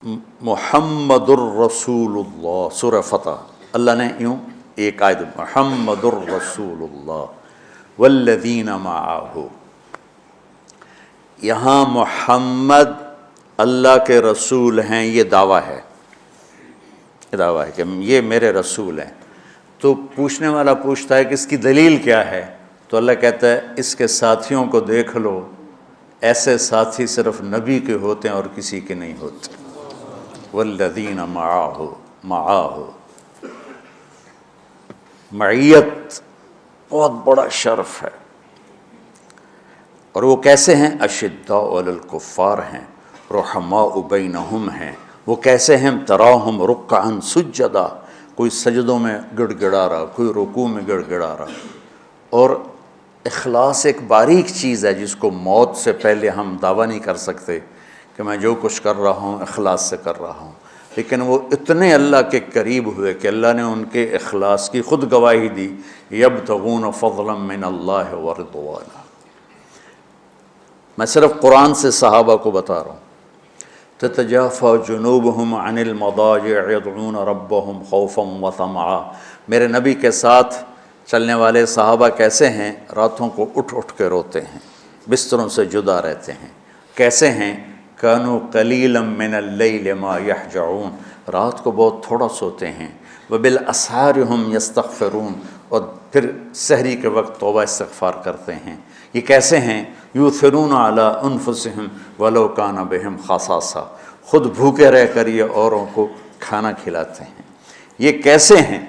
محمد الرسول اللہ، سورہ فتح، اللہ نے یوں ایک آیت محمد الرسول اللہ والذین معہ، یہاں محمد اللہ کے رسول ہیں، یہ دعویٰ ہے، کہ یہ میرے رسول ہیں۔ تو پوچھنے والا پوچھتا ہے کہ اس کی دلیل کیا ہے؟ تو اللہ کہتا ہے اس کے ساتھیوں کو دیکھ لو، ایسے ساتھی صرف نبی کے ہوتے ہیں اور کسی کے نہیں ہوتے۔ والذین معاہ، معیت بہت بڑا شرف ہے۔ اور وہ کیسے ہیں؟ اشداء علی الکفار ہیں، رحماء بینہم ہیں۔ وہ کیسے ہیں؟ تراہم رکعا سجدا، کوئی سجدوں میں گڑ گڑا رہا، کوئی رکوع میں گڑ گڑا رہا۔ اور اخلاص ایک باریک چیز ہے جس کو موت سے پہلے ہم دعویٰ نہیں کر سکتے کہ میں جو کچھ کر رہا ہوں اخلاص سے کر رہا ہوں، لیکن وہ اتنے اللہ کے قریب ہوئے کہ اللہ نے ان کے اخلاص کی خود گواہی دی، یبتغون فضلا من اللہ ورضوانا۔ میں صرف قرآن سے صحابہ کو بتا رہا ہوں۔ تتجافى جنوبهم عن المضاجع يدعون ربهم خوفا وطمعا، میرے نبی کے ساتھ چلنے والے صحابہ کیسے ہیں؟ راتوں کو اٹھ اٹھ کے روتے ہیں، بستروں سے جدا رہتے ہیں۔ کیسے ہیں؟ كانوا قليلا من الليل ما يهجعون، رات کو بہت تھوڑا سوتے ہیں۔ وبالاسحار هم يستغفرون، اور پھر سحری کے وقت توبہ استغفار کرتے ہیں۔ یہ کیسے ہیں؟ یؤثرون علی انفسهم ولو کان بهم خصاصہ، خود بھوکے رہ کر یہ اوروں کو کھانا کھلاتے ہیں۔ یہ کیسے ہیں؟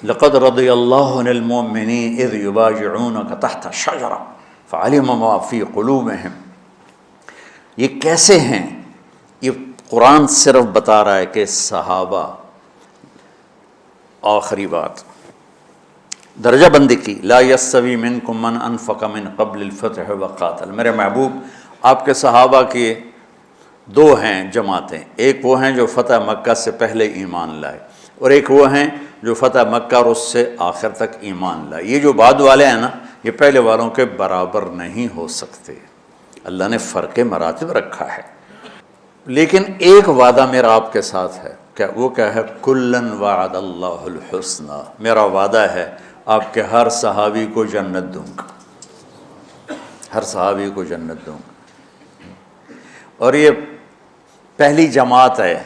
لقد رضی اللہ عن المؤمنین اذ یبایعونک تحت الشجرہ فعلم ما فی قلوبہم۔ یہ کیسے ہیں؟ یہ قرآن صرف بتا رہا ہے کہ صحابہ، آخری بات درجہ بندی کی، لا یستوی منکم من انفق من قبل الفتح وقاتل، میرے محبوب آپ کے صحابہ کی دو ہیں جماعتیں، ایک وہ ہیں جو فتح مکہ سے پہلے ایمان لائے، اور ایک وہ ہیں جو فتح مکہ اور اس سے آخر تک ایمان لائے۔ یہ جو بعد والے ہیں نا، یہ پہلے والوں کے برابر نہیں ہو سکتے، اللہ نے فرق مراتب رکھا ہے۔ لیکن ایک وعدہ میرا آپ کے ساتھ ہے، وہ کیا ہے؟ کلن وعد اللہ الحسنى، میرا وعدہ ہے آپ کے ہر صحابی کو جنت دوں گا، ہر صحابی کو جنت دوں گا۔ اور یہ پہلی جماعت ہے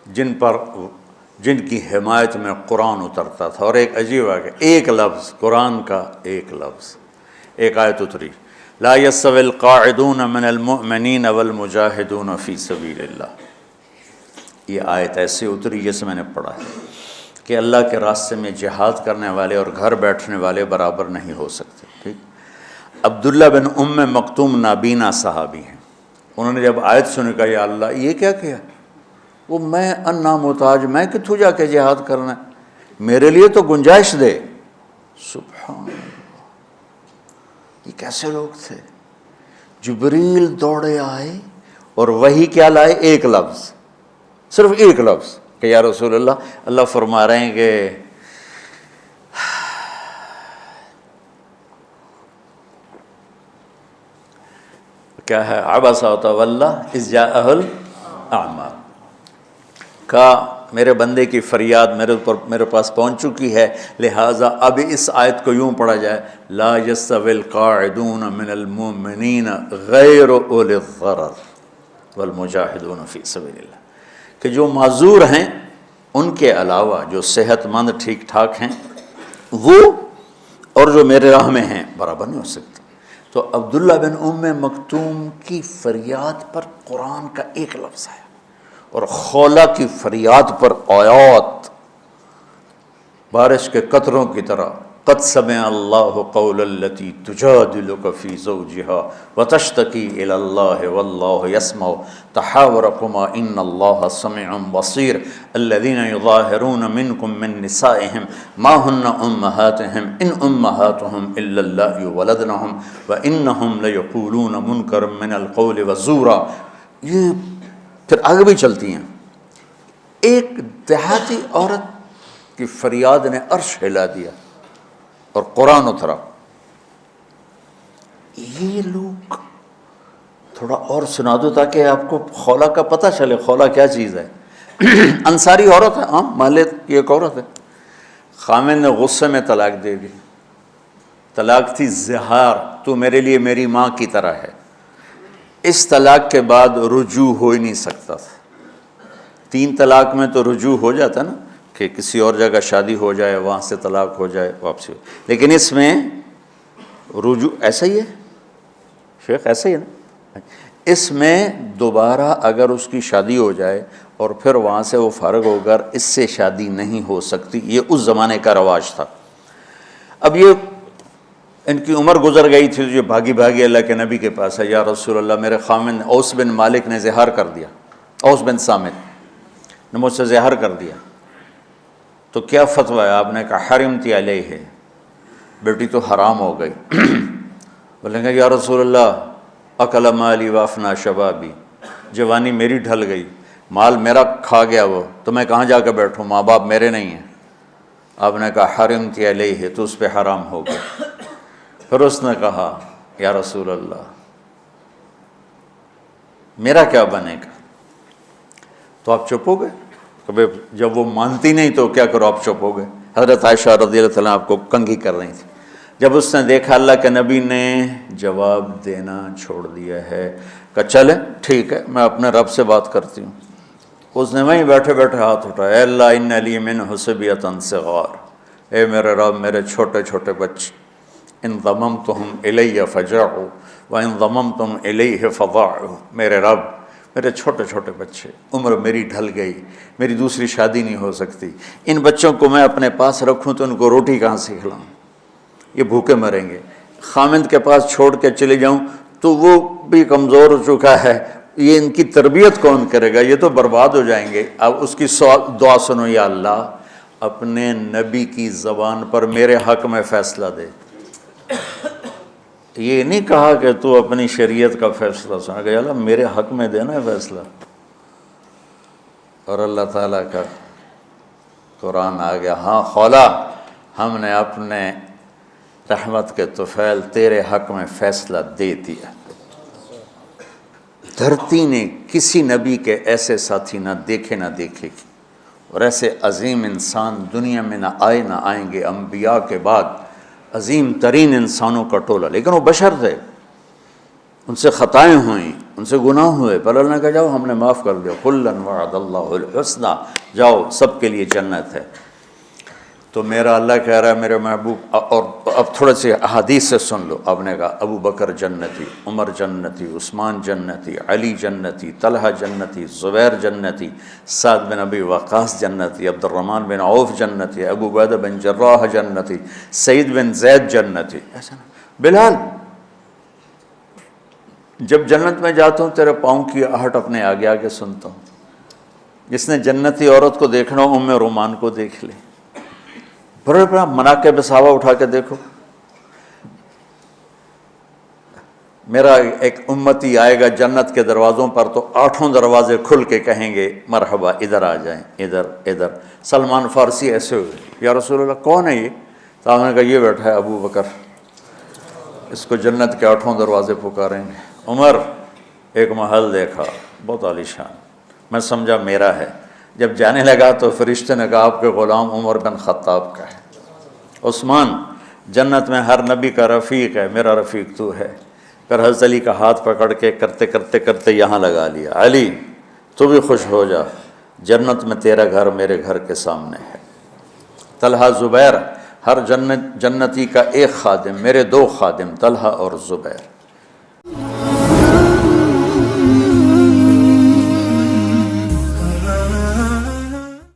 جن کی حمایت میں قرآن اترتا تھا۔ اور ایک عجیب ہے کہ ایک لفظ قرآن کا، ایک لفظ، ایک آیت اتری، لا یستوی القاعدون من المؤمنین والمجاہدون فی سبیل اللہ۔ یہ آیت ایسے اتری جیسے میں نے پڑھا ہے کہ اللہ کے راستے میں جہاد کرنے والے اور گھر بیٹھنے والے برابر نہیں ہو سکتے۔ ٹھیک، عبداللہ بن ام مکتوم نابینا صحابی ہیں، انہوں نے جب آیت سنی کہا یا اللہ یہ کیا کیا؟ وہ میں انا محتاج، میں کتوں جا کے جہاد کرنا ہے، میرے لیے تو گنجائش دے۔ سبحان اللہ، یہ کیسے لوگ تھے؟ جبریل دوڑے آئے اور وہی کیا لائے؟ ایک لفظ، صرف ایک لفظ کہ یا رسول اللہ، اللہ فرما رہے ہیں کہ کیا ہے؟ عبس وتولی اذ جاءہ الاعمی، کہا میرے بندے کی فریاد میرے پاس پہنچ چکی ہے، لہٰذا اب اس آیت کو یوں پڑھا جائے، لا یستوی القاعدون من المؤمنین غیر اولی الضرر والمجاہدون فی سبیل اللہ، کہ جو معذور ہیں ان کے علاوہ جو صحت مند ٹھیک ٹھاک ہیں وہ، اور جو میرے راہ میں ہیں، برابر نہیں ہو سکتے۔ تو عبداللہ بن ام مکتوم کی فریاد پر قرآن کا ایک لفظ ہے، اور خولہ کی فریاد پر آیات بارش کے قطروں کی طرح، قد سمع اللہ قول التی تجادلک فی زوجها وتشتکی الی اللہ واللہ یسمع تحاورکما ان اللہ سمیع بصیر الذین یظاہرون منکم من نسائہم ما ہن امہاتہم ان امہاتہم الا اللہ ولدنہم وانہم لیقولون منکرا من القول وزورا۔ یہ پھر آگے بھی چلتی ہیں۔ ایک دیہاتی عورت کی فریاد نے عرش ہلا دیا اور قرآن اترا۔ یہ لوگ تھوڑا اور سنا دو تاکہ آپ کو خولا کا پتہ چلے، خولا کیا چیز ہے۔ انصاری عورت ہے، ہاں مالک کی ایک عورت ہے، خامن نے غصے میں طلاق دے دی، طلاق تھی زہار، تو میرے لیے میری ماں کی طرح ہے۔ اس طلاق کے بعد رجوع ہو ہی نہیں سکتا تھا۔ 3 طلاق میں تو رجوع ہو جاتا نا، کہ کسی اور جگہ شادی ہو جائے، وہاں سے طلاق ہو جائے، واپسی ہو، لیکن اس میں رجوع ایسا ہی ہے شیخ، ایسا ہی ہے نا، اس میں دوبارہ اگر اس کی شادی ہو جائے اور پھر وہاں سے وہ فارغ ہو کر اس سے شادی نہیں ہو سکتی، یہ اس زمانے کا رواج تھا۔ اب یہ ان کی عمر گزر گئی تھی، جو بھاگی بھاگی اللہ کے نبی کے پاس ہے، یا رسول اللہ میرے خامن اوس بن مالک نے زہار کر دیا، اوس بن صامت نے مجھ سے زہار کر دیا، تو کیا فتویٰ ہے؟ آپ نے کہا حرمتی علیہ ہے، بیٹی تو حرام ہو گئی۔ بولیں گے یا رسول اللہ اکل مالی وافنا شبابی، جوانی میری ڈھل گئی، مال میرا کھا گیا وہ، تو میں کہاں جا کے بیٹھوں، ماں باپ میرے نہیں ہیں۔ آپ نے کہا حرمتی علیہ ہے، تو اس پہ حرام ہو گیا۔ پھر اس نے کہا یا رسول اللہ میرا کیا بنے گا؟ تو آپ چپ ہو گئے، کہ جب وہ مانتی نہیں تو کیا کرو، آپ چپ ہو گئے۔ حضرت عائشہ رضی اللہ تعالیٰ آپ کو کنگھی کر رہی تھی۔ جب اس نے دیکھا اللہ کے نبی نے جواب دینا چھوڑ دیا ہے، کہ چلے ٹھیک ہے میں اپنے رب سے بات کرتی ہوں، اس نے وہیں بیٹھے بیٹھے ہاتھ اٹھایا، اے اللہ ان لی منہ صبیۃ صغار، اے میرے رب میرے چھوٹے چھوٹے بچے، ان ضممتہم الی فجعوا وان ضممتم الیہ فضاعوا، میرے رب میرے چھوٹے چھوٹے بچے، عمر میری ڈھل گئی، میری دوسری شادی نہیں ہو سکتی، ان بچوں کو میں اپنے پاس رکھوں تو ان کو روٹی کہاں سے کھلاؤں، یہ بھوکے مریں گے، خامند کے پاس چھوڑ کے چلے جاؤں تو وہ بھی کمزور ہو چکا ہے، یہ ان کی تربیت کون کرے گا، یہ تو برباد ہو جائیں گے۔ اب اس کی دعا سنو، یا اللہ اپنے نبی کی زبان پر میرے حق میں فیصلہ دے۔ یہ نہیں کہا کہ تو اپنی شریعت کا فیصلہ سنا، کہ اللہ میرے حق میں دینا ہے فیصلہ۔ اور اللہ تعالیٰ کا قرآن آ گیا، ہاں خولا ہم نے اپنے رحمت کے طفیل تیرے حق میں فیصلہ دے دیا۔ دھرتی نے کسی نبی کے ایسے ساتھی نہ دیکھے نہ دیکھے گی، اور ایسے عظیم انسان دنیا میں نہ آئیں گے، انبیاء کے بعد عظیم ترین انسانوں کا ٹولہ، لیکن وہ بشر تھے، ان سے خطائیں ہوئیں، ان سے گناہ ہوئے، پر اللہ نے کہا جاؤ ہم نے معاف کر دیا، کلا وعد اللہ الحسنی، جاؤ سب کے لیے جنت ہے۔ تو میرا اللہ کہہ رہا ہے میرے محبوب، اور اب تھوڑے سے احادیث سے سن لو۔ آپ نے کہا ابو بکر جنتی، عمر جنتی، عثمان جنتی، علی جنتی، طلحہ جنتی، زبیر جنتی، سعد بن ابی وقاص جنتی، عبد الرحمن بن عوف جنتی، ابو عبیدہ بن جراح جنتی، سعید بن زید جنتی، ایسا نا بلال جب جنت میں جاتا ہوں تیرے پاؤں کی آہٹ اپنے آگے آگے سنتا ہوں۔ جس نے جنتی عورت کو دیکھنا ہو ام رومان کو دیکھ لے، بڑے بڑا مناقب صحابہ اٹھا کے دیکھو۔ میرا ایک امتی آئے گا جنت کے دروازوں پر تو 8 دروازے کھل کے کہیں گے مرحبا ادھر آ جائیں، ادھر ادھر۔ سلمان فارسی ایسے ہوئے، یا رسول اللہ کون ہے یہ؟ تو آپ نے کہا یہ بیٹھا ہے ابو بکر، اس کو جنت کے 8 دروازے پکاریں گے۔ عمر ایک محل دیکھا بہت عالیشان، میں سمجھا میرا ہے، جب جانے لگا تو فرشتے نے کہا آپ کے غلام عمر بن خطاب کا ہے۔ عثمان جنت میں ہر نبی کا رفیق ہے، میرا رفیق تو ہے۔ پھر حضرت علی کا ہاتھ پکڑ کے کرتے کرتے کرتے یہاں لگا لیا، علی تو بھی خوش ہو جا، جنت میں تیرا گھر میرے گھر کے سامنے ہے۔ طلحہ زبیر، ہر جنتی کا ایک خادم، میرے 2 خادم طلحہ اور زبیر۔